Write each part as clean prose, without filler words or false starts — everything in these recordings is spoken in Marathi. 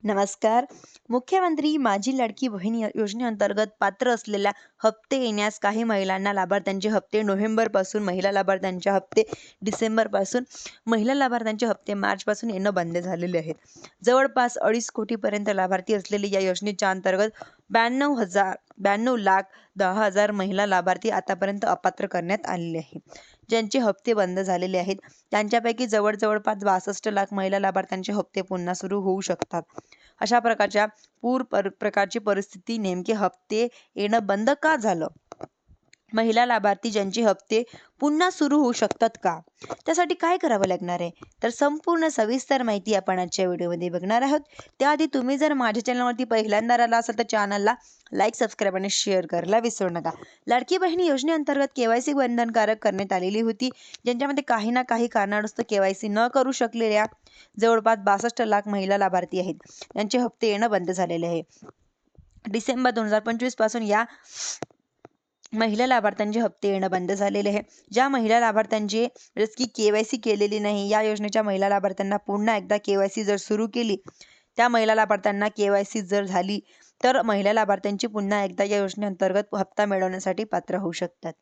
नमस्कार. मुख्यमंत्री माझी लाडकी बहीण योजनेअंतर्गत पात्र असलेल्या हप्ते येण्यास काही महिलांना लाभार्थ्यांचे हप्ते नोव्हेंबरपासून, महिला लाभार्थ्यांचे हप्ते डिसेंबरपासून, महिला लाभार्थ्यांचे हप्ते मार्चपासून येणं बंद झालेले आहेत. जवळपास 2.5 कोटीपर्यंत लाभार्थी असलेली या योजनेच्या अंतर्गत 92,10,000 महिला लाभार्थी आतापर्यंत अपात्र करण्यात आलेले आहे. ज्यांचे हप्ते बंद झालेले आहेत त्यांच्यापैकी जवळपास 62 लाख महिला लाभार्थ्यांचे हप्ते पुन्हा सुरू होऊ शकतात. अशा प्रकारची परिस्थिती नेमके हप्ते येणं बंद का झालं? महिला लाभार्थी ज्यांचे हप्ते पुन्हा सुरू होऊ शकतात का? त्यासाठी काय करावं लागणार आहे? तर संपूर्ण सविस्तर माहिती आपण आजच्या व्हिडिओमध्ये बघणार आहोत. त्याआधी तुम्ही जर माझ्या चॅनलवरती पहिल्यांदा आला असाल तर चॅनलला लाईक, सबस्क्राईब आणि शेअर करायला विसरू नका. लाडकी बहीण योजनेअंतर्गत केवायसी बंधनकारक करण्यात आलेली होती. ज्यांच्यामध्ये काही ना काही कारणास्तव केवायसी न करू शकलेल्या जवळपास 62 लाख महिला लाभार्थी आहेत. त्यांचे हप्ते येणं बंद झालेले आहे. डिसेंबर 2025 पासून या महिला लाभार्थ्यांचे हप्ते येणं बंद झालेले आहे. ज्या महिला लाभार्थ्यांचे की केवायसी केलेली नाही, या योजनेच्या महिला लाभार्थ्यांना पुन्हा एकदा केवायसी जर सुरू केली, त्या महिला लाभार्थ्यांना केवायसी जर झाली तर महिला लाभार्थ्यांची पुन्हा एकदा या योजनेअंतर्गत हप्ता मिळवण्यासाठी पात्र होऊ शकतात.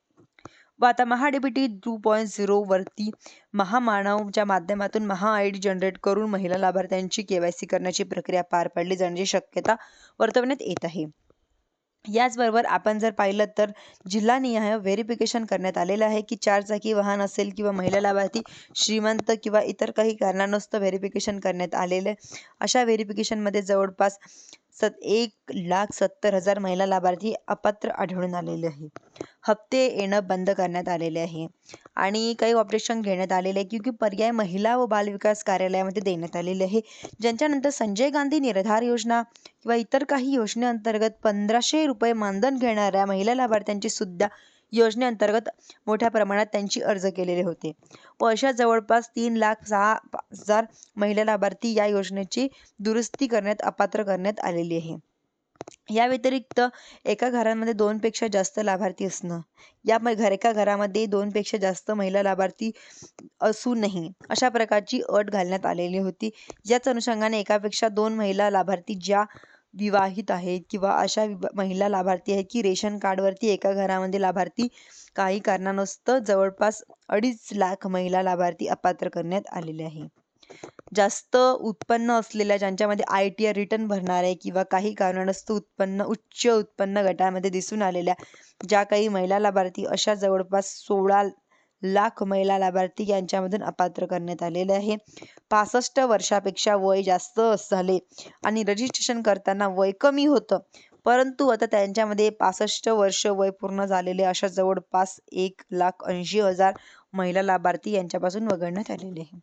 व आता महा-डीबीटी 2.0 वरती महामानवच्या माध्यमातून महा-आयडी जनरेट करून महिला लाभार्थ्यांची केवायसी करण्याची प्रक्रिया पार पडली जाण्याची शक्यता वर्तवण्यात येत आहे. याचबरोबर आपण जर पाहिलं तर जिल्हानिहाय व्हेरिफिकेशन करण्यात आलेलं आहे की 4 चाकी वाहन असेल किंवा महिला लाभार्थी श्रीमंत किंवा इतर काही कारणास्तव व्हेरिफिकेशन करण्यात आलेले. अशा व्हेरिफिकेशनमध्ये जवळपास 1,70,000 महिला लाभार्थी अपात्र आढळून आलेले आहे. हप्ते येणं बंद करण्यात आलेले आहे आणि काही ऑपरेशन घेण्यात आलेले आहे की पर्याय महिला व बालविकास कार्यालयामध्ये देण्यात आलेले आहे. ज्यांच्यानंतर संजय गांधी निराधार योजना किंवा इतर काही योजनेअंतर्गत 1,500 रुपये मानधन घेणाऱ्या महिला लाभार्थ्यांची सुद्धा योजनेअंतर्गत मोठ्या प्रमाणात त्यांची अर्ज केलेले होते व अशा जवळपास 3,06,000 महिला लाभार्थी या योजनेची दुरुस्ती करण्यात अपात्र करण्यात आलेली आहे. या व्यतिरिक्त एका घरामध्ये 2 पेक्षा जास्त लाभार्थी असणं, एका घरामध्ये 2 पेक्षा जास्त महिला लाभार्थी असू नये अशा प्रकारची अट घालण्यात आलेली होती. ज्याच अनुषंगाने एकापेक्षा 2 महिला लाभार्थी ज्या विवाहित आहेत किंवा अशा महिला लाभार्थी आहेत की रेशन कार्डवरती एका घरामध्ये लाभार्थी काही कारणास्तव जवळपास 2.5 लाख महिला लाभार्थी अपात्र करण्यात आलेले आहे. जास्त उत्पन्न असलेल्या ज्यांच्यामध्ये ITR रिटर्न भरणारे किंवा काही कारणास्तव उच्च उत्पन्न गटामध्ये दिसून आलेल्या ज्या काही महिला लाभार्थी अशा जवळपास 16 लाख महिला लाभार्थी यांच्यामधून अपात्र करण्यात आलेले आहे. 65 वर्षापेक्षा वय जास्त झाले आणि रजिस्ट्रेशन करताना वय कमी होतं, परंतु आता त्यांच्यामध्ये 65 वर्ष वय पूर्ण झालेले अशा जवळपास 1,80,000 महिला लाभार्थी यांच्यापासून वगळण्यात आलेले आहे.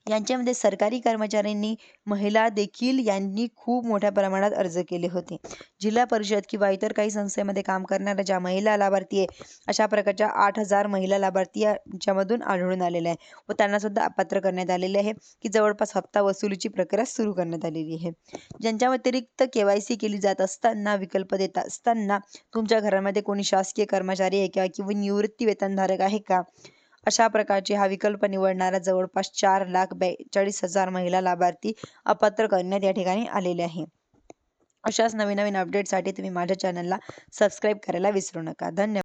यांच्यामध्ये सरकारी कर्मचाऱ्यांनी, महिला देखील यांनी खूप मोठ्या प्रमाणात अर्ज केले होते. जिल्हा परिषद किंवा इतर काही संस्थेमध्ये काम करणाऱ्या ज्या महिला लाभार्थी आहे अशा प्रकारच्या 8,000 महिला लाभार्थी यांच्यामधून आढळून आलेल्या आहे व त्यांना सुद्धा अपात्र करण्यात आलेले आहे की जवळपास हप्ता वसुलीची प्रक्रिया सुरू करण्यात आलेली आहे. ज्यांच्या व्यतिरिक्त केवायसी केली जात असताना, विकल्प देत असताना तुमच्या घरामध्ये कोणी शासकीय कर्मचारी आहे का किंवा निवृत्ती वेतनधारक आहे का, अशा प्रकारचे हा विकल्प निवडणारा जवळपास 4,42,000 महिला लाभार्थी अपात्र करण्यात या ठिकाणी आलेले आहे. अशाच नवीन अपडेटसाठी तुम्ही माझ्या चॅनलला सबस्क्राईब करायला विसरू नका. धन्यवाद.